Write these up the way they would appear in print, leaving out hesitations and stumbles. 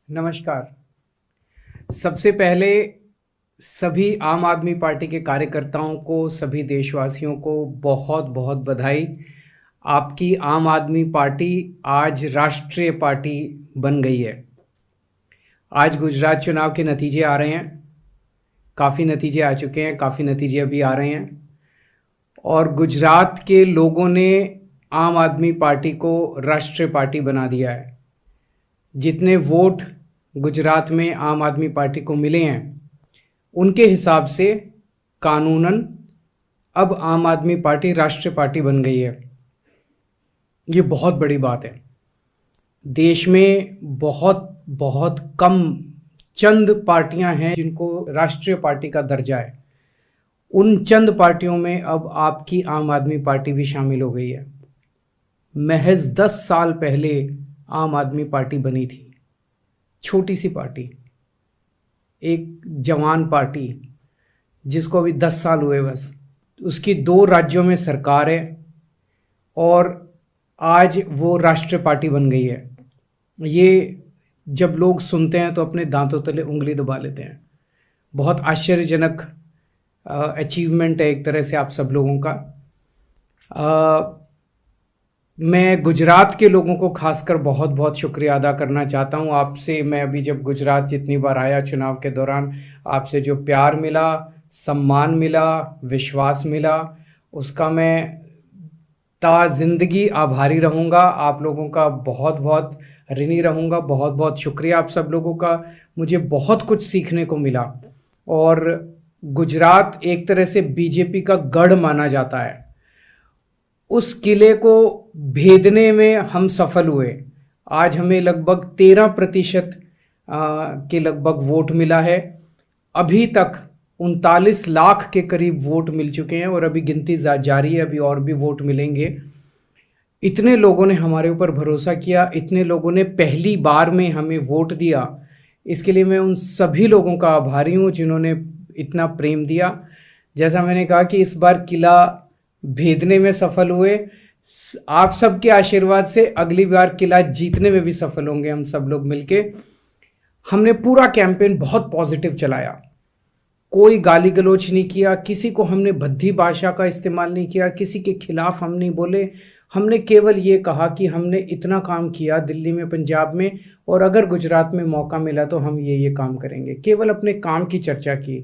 नमस्कार। सबसे पहले सभी आम आदमी पार्टी के कार्यकर्ताओं को, सभी देशवासियों को बहुत बहुत बधाई। आपकी आम आदमी पार्टी आज राष्ट्रीय पार्टी बन गई है। आज गुजरात चुनाव के नतीजे आ रहे हैं, काफ़ी नतीजे आ चुके हैं, काफ़ी नतीजे अभी आ रहे हैं और गुजरात के लोगों ने आम आदमी पार्टी को राष्ट्रीय पार्टी बना दिया है। जितने वोट गुजरात में आम आदमी पार्टी को मिले हैं उनके हिसाब से कानूनन अब आम आदमी पार्टी राष्ट्रीय पार्टी बन गई है। ये बहुत बड़ी बात है। देश में बहुत बहुत कम चंद पार्टियां हैं जिनको राष्ट्रीय पार्टी का दर्जा है। उन चंद पार्टियों में अब आपकी आम आदमी पार्टी भी शामिल हो गई है। महज 10 साल पहले आम आदमी पार्टी बनी थी, छोटी सी पार्टी, एक जवान पार्टी जिसको अभी 10 साल हुए बस। उसकी 2 राज्यों में सरकार है और आज वो राष्ट्रीय पार्टी बन गई है। ये जब लोग सुनते हैं तो अपने दांतों तले उंगली दबा लेते हैं। बहुत आश्चर्यजनक अचीवमेंट है एक तरह से आप सब लोगों का। मैं गुजरात के लोगों को खासकर बहुत बहुत शुक्रिया अदा करना चाहता हूँ आपसे। मैं अभी जब गुजरात जितनी बार आया चुनाव के दौरान, आपसे जो प्यार मिला, सम्मान मिला, विश्वास मिला, उसका मैं ज़िंदगी आभारी रहूँगा। आप लोगों का बहुत बहुत ऋणी रहूँगा। बहुत बहुत शुक्रिया आप सब लोगों का। मुझे बहुत कुछ सीखने को मिला और गुजरात एक तरह से बीजेपी का गढ़ माना जाता है। उस किले को भेदने में हम सफल हुए। आज हमें लगभग 13% के लगभग वोट मिला है। अभी तक 39 लाख के करीब वोट मिल चुके हैं और अभी गिनती जारी है, अभी और भी वोट मिलेंगे। इतने लोगों ने हमारे ऊपर भरोसा किया, इतने लोगों ने पहली बार में हमें वोट दिया। इसके लिए मैं उन सभी लोगों का आभारी हूँ जिन्होंने इतना प्रेम दिया। जैसा मैंने कहा कि इस बार किला भेदने में सफल हुए। आप सबके आशीर्वाद से अगली बार किला जीतने में भी सफल होंगे हम सब लोग मिलके। हमने पूरा कैंपेन बहुत पॉजिटिव चलाया, कोई गाली गलौज नहीं किया, किसी को हमने भद्दी भाषा का इस्तेमाल नहीं किया, किसी के खिलाफ हम नहीं बोले। हमने केवल ये कहा कि हमने इतना काम किया दिल्ली में, पंजाब में, और अगर गुजरात में मौका मिला तो हम ये काम करेंगे। केवल अपने काम की चर्चा की।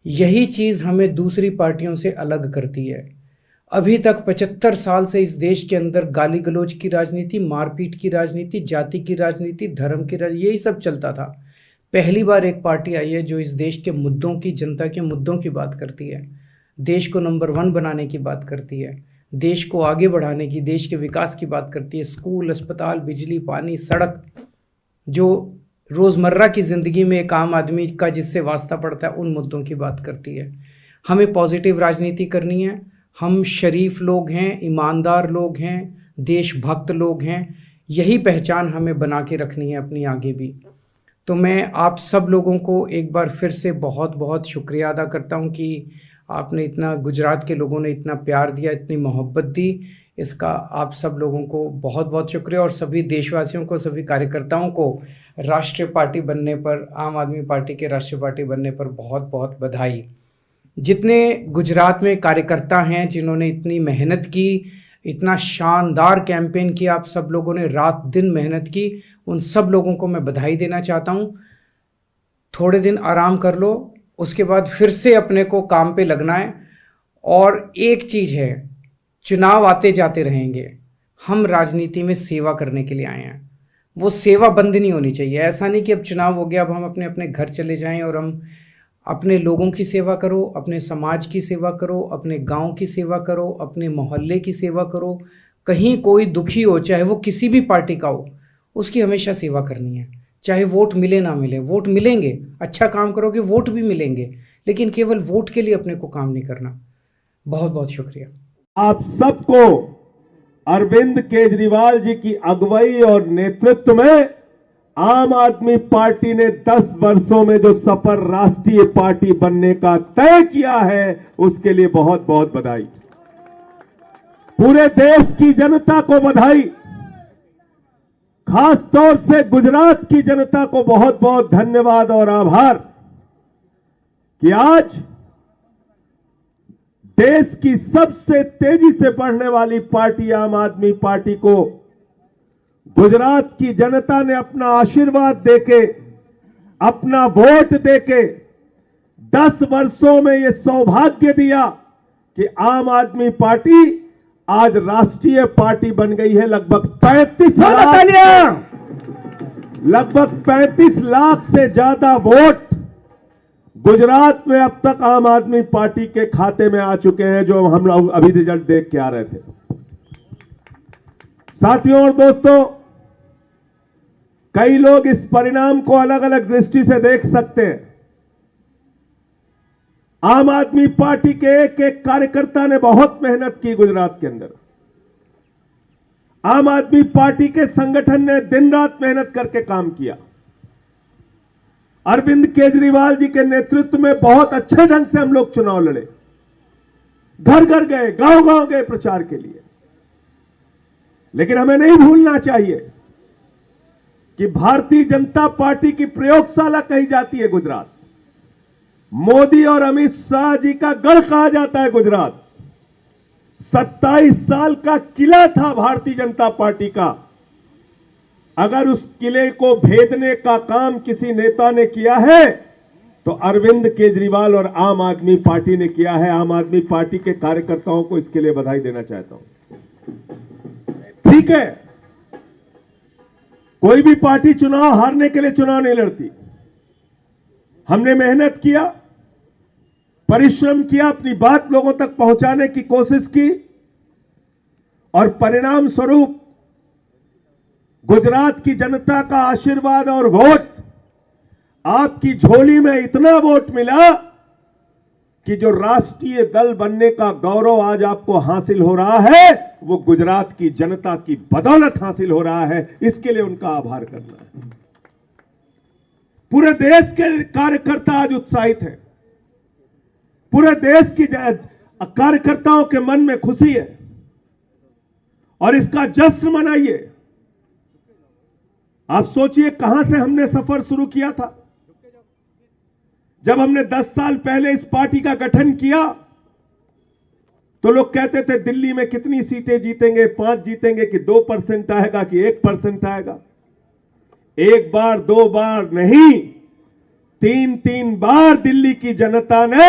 यही चीज़ हमें दूसरी पार्टियों से अलग करती है। अभी तक 75 साल से इस देश के अंदर गाली गलौज की राजनीति, मारपीट की राजनीति, जाति की राजनीति, धर्म की राजनीति, यही सब चलता था। पहली बार एक पार्टी आई है जो इस देश के मुद्दों की, जनता के मुद्दों की बात करती है, देश को नंबर 1 बनाने की बात करती है, देश को आगे बढ़ाने की, देश के विकास की बात करती है। स्कूल, अस्पताल, बिजली, पानी, सड़क, जो रोज़मर्रा की ज़िंदगी में एक आम आदमी का जिससे वास्ता पड़ता है, उन मुद्दों की बात करती है। हमें पॉजिटिव राजनीति करनी है। हम शरीफ लोग हैं, ईमानदार लोग हैं, देशभक्त लोग हैं। यही पहचान हमें बना के रखनी है अपनी आगे भी। तो मैं आप सब लोगों को एक बार फिर से बहुत बहुत शुक्रिया अदा करता हूं कि आपने इतना, गुजरात के लोगों ने इतना प्यार दिया, इतनी मोहब्बत दी। इसका आप सब लोगों को बहुत बहुत शुक्रिया और सभी देशवासियों को, सभी कार्यकर्ताओं को राष्ट्रीय पार्टी बनने पर, आम आदमी पार्टी के राष्ट्रीय पार्टी बनने पर बहुत बहुत बधाई। जितने गुजरात में कार्यकर्ता हैं जिन्होंने इतनी मेहनत की, इतना शानदार कैंपेन किया, आप सब लोगों ने रात दिन मेहनत की, उन सब लोगों को मैं बधाई देना चाहता हूँ। थोड़े दिन आराम कर लो, उसके बाद फिर से अपने को काम पे लगना है। और एक चीज़ है, चुनाव आते जाते रहेंगे। हम राजनीति में सेवा करने के लिए आए हैं। वो सेवा बंद नहीं होनी चाहिए। ऐसा नहीं कि अब चुनाव हो गया, अब हम अपने अपने घर चले जाएं और हम अपने लोगों की सेवा करो, अपने समाज की सेवा करो, अपने गांव की सेवा करो, अपने मोहल्ले की सेवा करो। कहीं कोई दुखी हो, चाहे वो किसी भी पार्टी का हो, उसकी हमेशा सेवा करनी है। चाहे वोट मिले ना मिले, वोट मिलेंगे, अच्छा काम करोगे वोट भी मिलेंगे, लेकिन केवल वोट के लिए अपने को काम नहीं करना। बहुत बहुत शुक्रिया। आप सबको अरविंद केजरीवाल जी की अगुवाई और नेतृत्व में आम आदमी पार्टी ने 10 वर्षों में जो सफर राष्ट्रीय पार्टी बनने का तय किया है, उसके लिए बहुत बहुत बधाई। पूरे देश की जनता को बधाई, खास तौर से गुजरात की जनता को बहुत बहुत धन्यवाद और आभार कि आज देश की सबसे तेजी से बढ़ने वाली पार्टी आम आदमी पार्टी को गुजरात की जनता ने अपना आशीर्वाद देके, अपना वोट देके 10 वर्षों में यह सौभाग्य दिया कि आम आदमी पार्टी आज राष्ट्रीय पार्टी बन गई है। लगभग 35 लाख से ज्यादा वोट गुजरात में अब तक आम आदमी पार्टी के खाते में आ चुके हैं, जो हम लोग अभी रिजल्ट देख के आ रहे थे। साथियों और दोस्तों, कई लोग इस परिणाम को अलग अलग दृष्टि से देख सकते हैं। आम आदमी पार्टी के एक एक कार्यकर्ता ने बहुत मेहनत की गुजरात के अंदर। आम आदमी पार्टी के संगठन ने दिन रात मेहनत करके काम किया। अरविंद केजरीवाल जी के नेतृत्व में बहुत अच्छे ढंग से हम लोग चुनाव लड़े, घर घर गए, गांव गांव गए प्रचार के लिए। लेकिन हमें नहीं भूलना चाहिए कि भारतीय जनता पार्टी की प्रयोगशाला कही जाती है गुजरात। मोदी और अमित शाह जी का गढ़ कहा जाता है गुजरात। 27 साल का किला था भारतीय जनता पार्टी का। अगर उस किले को भेदने का काम किसी नेता ने किया है तो अरविंद केजरीवाल और आम आदमी पार्टी ने किया है। आम आदमी पार्टी के कार्यकर्ताओं को इसके लिए बधाई देना चाहता हूं। ठीक है, कोई भी पार्टी चुनाव हारने के लिए चुनाव नहीं लड़ती। हमने मेहनत किया, परिश्रम किया, अपनी बात लोगों तक पहुंचाने की कोशिश की और परिणाम स्वरूप गुजरात की जनता का आशीर्वाद और वोट, आपकी झोली में इतना वोट मिला कि जो राष्ट्रीय दल बनने का गौरव आज आपको हासिल हो रहा है वो गुजरात की जनता की बदौलत हासिल हो रहा है। इसके लिए उनका आभार करना है। पूरे देश के कार्यकर्ता आज उत्साहित हैं। पूरे देश की कार्यकर्ताओं के मन में खुशी है और इसका जश्न मनाइए। आप सोचिए कहां से हमने सफर शुरू किया था। जब हमने 10 साल पहले इस पार्टी का गठन किया तो लोग कहते थे दिल्ली में कितनी सीटें जीतेंगे, 5 जीतेंगे कि 2% आएगा कि 1% आएगा। एक बार, 2 बार नहीं, 3 बार दिल्ली की जनता ने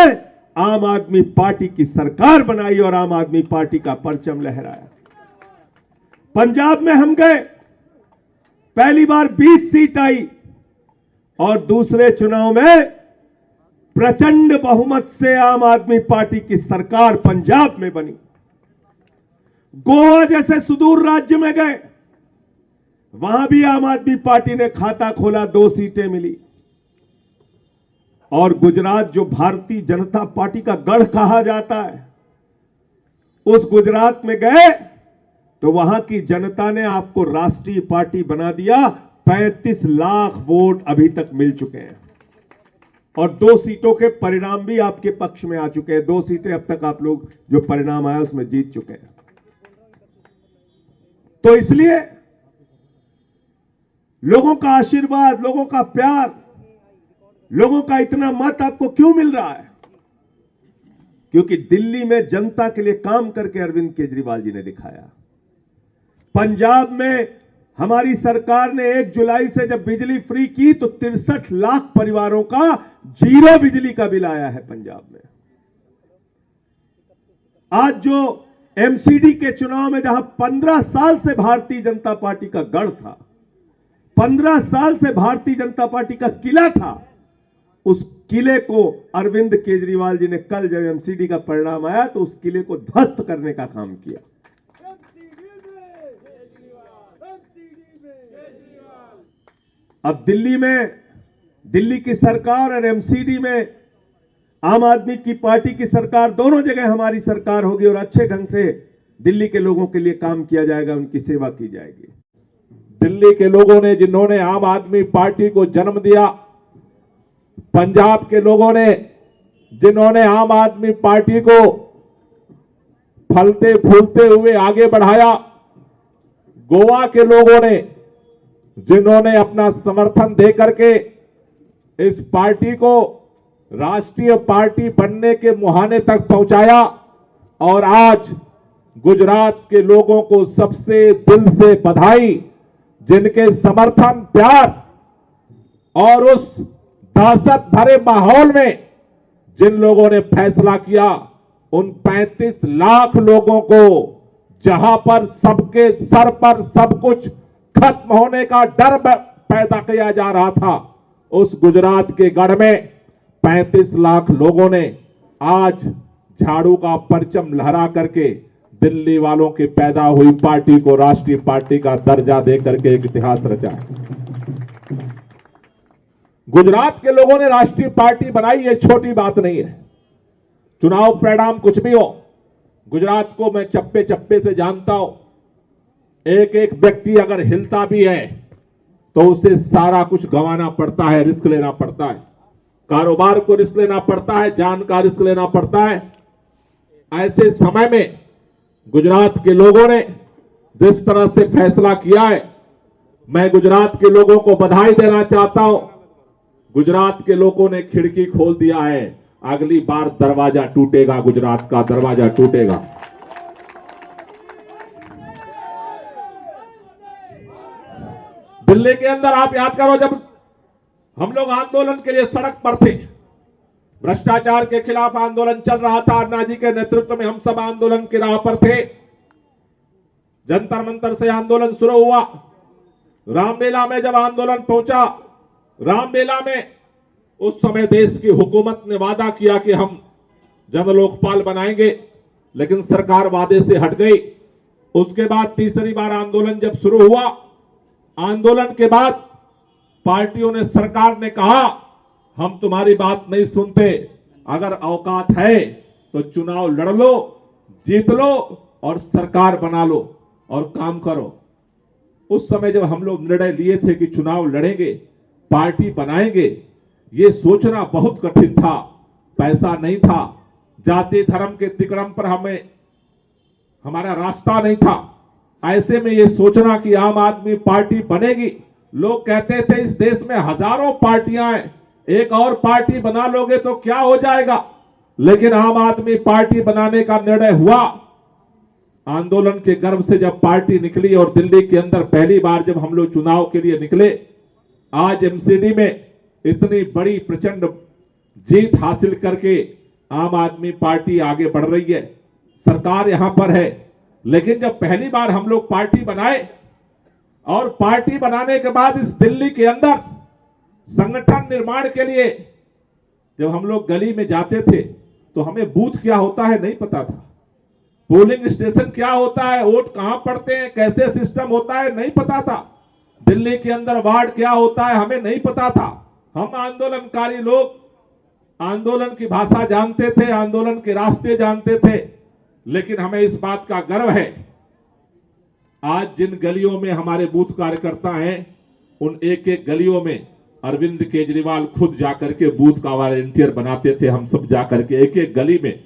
आम आदमी पार्टी की सरकार बनाई और आम आदमी पार्टी का परचम लहराया। पंजाब में हम गए, पहली बार 20 सीट आई और दूसरे चुनाव में प्रचंड बहुमत से आम आदमी पार्टी की सरकार पंजाब में बनी। गोवा जैसे सुदूर राज्य में गए, वहां भी आम आदमी पार्टी ने खाता खोला, 2 सीटें मिली। और गुजरात जो भारतीय जनता पार्टी का गढ़ कहा जाता है, उस गुजरात में गए तो वहां की जनता ने आपको राष्ट्रीय पार्टी बना दिया। 35 लाख वोट अभी तक मिल चुके हैं और 2 सीटों के परिणाम भी आपके पक्ष में आ चुके हैं। 2 सीटें अब तक आप लोग जो परिणाम आया उसमें जीत चुके हैं। तो इसलिए लोगों का आशीर्वाद, लोगों का प्यार, लोगों का इतना मत आपको क्यों मिल रहा है? क्योंकि दिल्ली में जनता के लिए काम करके अरविंद केजरीवाल जी ने दिखाया। पंजाब में हमारी सरकार ने 1 जुलाई से जब बिजली फ्री की तो 63 लाख परिवारों का 0 बिजली का बिल आया है पंजाब में। आज जो एमसीडी के चुनाव में जहां 15 साल से भारतीय जनता पार्टी का गढ़ था, 15 साल से भारतीय जनता पार्टी का किला था, उस किले को अरविंद केजरीवाल जी ने कल जब एमसीडी का परिणाम आया तो उस किले को ध्वस्त करने का काम किया। अब दिल्ली की सरकार और एमसीडी में आम आदमी की पार्टी की सरकार, दोनों जगह हमारी सरकार होगी और अच्छे ढंग से दिल्ली के लोगों के लिए काम किया जाएगा, उनकी सेवा की जाएगी। दिल्ली के लोगों ने, जिन्होंने आम आदमी पार्टी को जन्म दिया, पंजाब के लोगों ने, जिन्होंने आम आदमी पार्टी को फलते फूलते हुए आगे बढ़ाया। गोवा के लोगों ने, जिन्होंने अपना समर्थन दे करके इस पार्टी को राष्ट्रीय पार्टी बनने के मुहाने तक पहुंचाया, और आज गुजरात के लोगों को सबसे दिल से बधाई, जिनके समर्थन, प्यार और उस दहशत भरे माहौल में जिन लोगों ने फैसला किया, उन 35 लाख लोगों को, जहां पर सबके सर पर सब कुछ खत्म होने का डर पैदा किया जा रहा था, उस गुजरात के गढ़ में 35 लाख लोगों ने आज झाड़ू का परचम लहरा करके दिल्ली वालों की पैदा हुई पार्टी को राष्ट्रीय पार्टी का दर्जा दे करके एक इतिहास रचा। गुजरात के लोगों ने राष्ट्रीय पार्टी बनाई, ये छोटी बात नहीं है। चुनाव परिणाम कुछ भी हो, गुजरात को मैं चप्पे चप्पे से जानता हूं। एक एक व्यक्ति अगर हिलता भी है तो उसे सारा कुछ गंवाना पड़ता है, रिस्क लेना पड़ता है, कारोबार को रिस्क लेना पड़ता है, जान का रिस्क लेना पड़ता है। ऐसे समय में गुजरात के लोगों ने जिस तरह से फैसला किया है, मैं गुजरात के लोगों को बधाई देना चाहता हूं। गुजरात के लोगों ने खिड़की खोल दिया है, अगली बार दरवाजा टूटेगा, गुजरात का दरवाजा टूटेगा। दिल्ली के अंदर आप याद करो, जब हम लोग आंदोलन के लिए सड़क पर थे, भ्रष्टाचार के खिलाफ आंदोलन चल रहा था, अन्ना जी के नेतृत्व में हम सब आंदोलन की राह पर थे। जंतर मंतर से आंदोलन शुरू हुआ। रामलीला में जब आंदोलन पहुंचा, रामलीला में उस समय देश की हुकूमत ने वादा किया कि हम जन लोकपाल बनाएंगे, लेकिन सरकार वादे से हट गई। उसके बाद तीसरी बार आंदोलन जब शुरू हुआ, आंदोलन के बाद पार्टियों ने, सरकार ने कहा हम तुम्हारी बात नहीं सुनते, अगर औकात है तो चुनाव लड़ लो, जीत लो और सरकार बना लो और काम करो। उस समय जब हम लोग निर्णय लिए थे कि चुनाव लड़ेंगे, पार्टी बनाएंगे, ये सोचना बहुत कठिन था। पैसा नहीं था, जाति धर्म के तिकड़म पर हमारा रास्ता नहीं था। ऐसे में ये सोचना कि आम आदमी पार्टी बनेगी, लोग कहते थे इस देश में हजारों पार्टियां हैं, एक और पार्टी बना लोगे तो क्या हो जाएगा। लेकिन आम आदमी पार्टी बनाने का निर्णय हुआ। आंदोलन के गर्भ से जब पार्टी निकली और दिल्ली के अंदर पहली बार जब हम लोग चुनाव के लिए निकले, आज एमसीडी में इतनी बड़ी प्रचंड जीत हासिल करके आम आदमी पार्टी आगे बढ़ रही है, सरकार यहां पर है। लेकिन जब पहली बार हम लोग पार्टी बनाए और पार्टी बनाने के बाद इस दिल्ली के अंदर संगठन निर्माण के लिए जब हम लोग गली में जाते थे तो हमें बूथ क्या होता है नहीं पता था, पोलिंग स्टेशन क्या होता है, वोट कहां पड़ते हैं, कैसे सिस्टम होता है नहीं पता था, दिल्ली के अंदर वार्ड क्या होता है हमें नहीं पता था। हम आंदोलनकारी लोग आंदोलन की भाषा जानते थे, आंदोलन के रास्ते जानते थे, लेकिन हमें इस बात का गर्व है आज जिन गलियों में हमारे बूथ कार्यकर्ता हैं, उन एक एक गलियों में अरविंद केजरीवाल खुद जाकर के बूथ का वॉलंटियर बनाते थे। हम सब जाकर के एक एक गली में,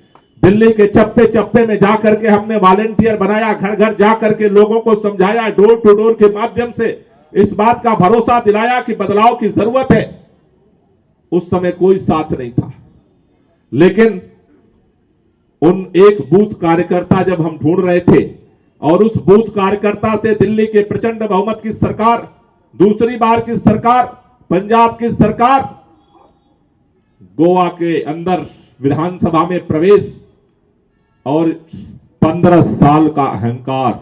दिल्ली के चप्पे चप्पे में जाकर के हमने वॉलंटियर बनाया, घर घर जाकर के लोगों को समझाया, डोर टू डोर के माध्यम से इस बात का भरोसा दिलाया कि बदलाव की जरूरत है। उस समय कोई साथ नहीं था, लेकिन उन एक बूथ कार्यकर्ता जब हम ढूंढ रहे थे और उस बूथ कार्यकर्ता से दिल्ली के प्रचंड बहुमत की सरकार, दूसरी बार की सरकार, पंजाब की सरकार, गोवा के अंदर विधानसभा में प्रवेश और 15 साल का अहंकार,